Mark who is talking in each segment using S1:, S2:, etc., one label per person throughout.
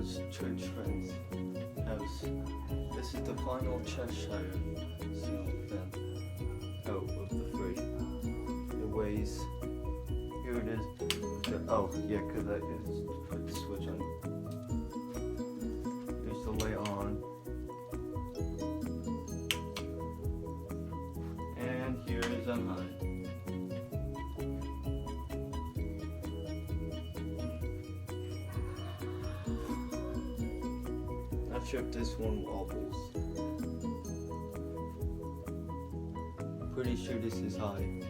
S1: was church friend's house. This is the final Cheshire seal fan out of the three. It weighs. Here it is. Oh yeah, cause I just put the switch on. Here's the way on. And here is on high. Not sure if this one wobbles. Pretty sure this is high.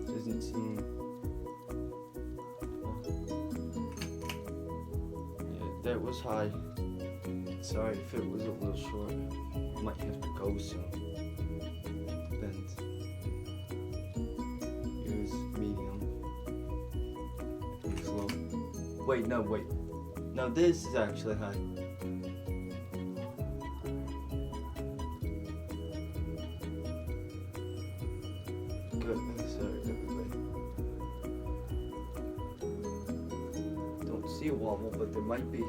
S1: Doesn't seem. Yeah, that was high. Sorry if it was a little short. Might have to go soon. Depends. Here's medium. Here's low. Wait, no, wait. No, this is actually high. Good. Sorry, everybody. Don't see a wobble, but there might be.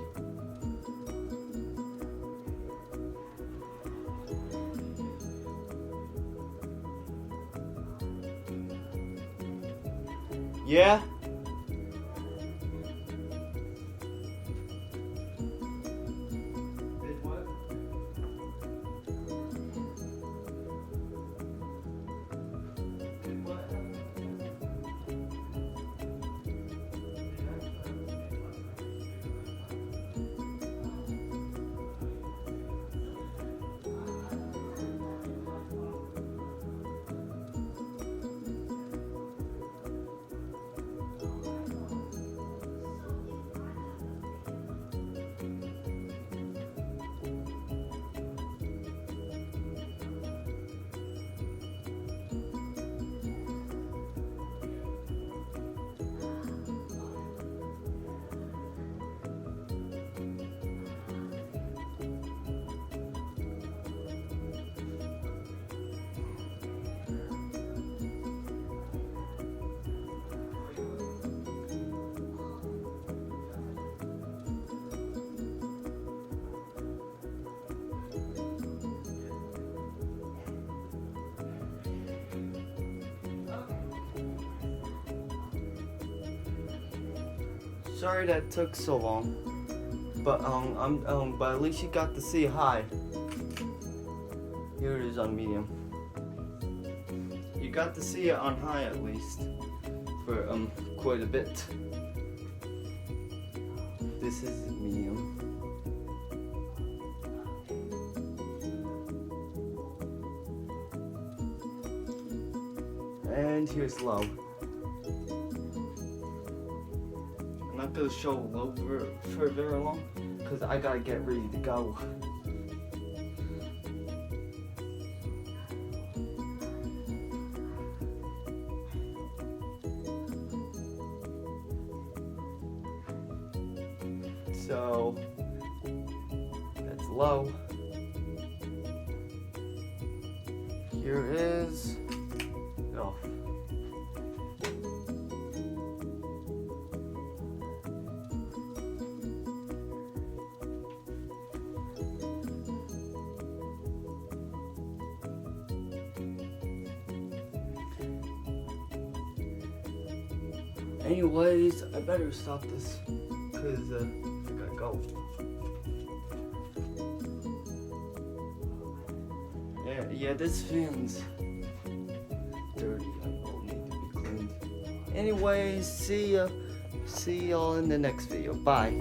S1: Yeah? Did what? Did what? Sorry that took so long, but but at least you got to see high. Here it is on medium. You got to see it on high at least for quite a bit. This is medium. And here's low. I'm not gonna show low for very long because I gotta get ready to go. So that's low. Here is off. Anyways, I better stop this because I gotta go. Yeah, this fan's dirty. I will need to be cleaned. Anyways, see y'all in the next video. Bye.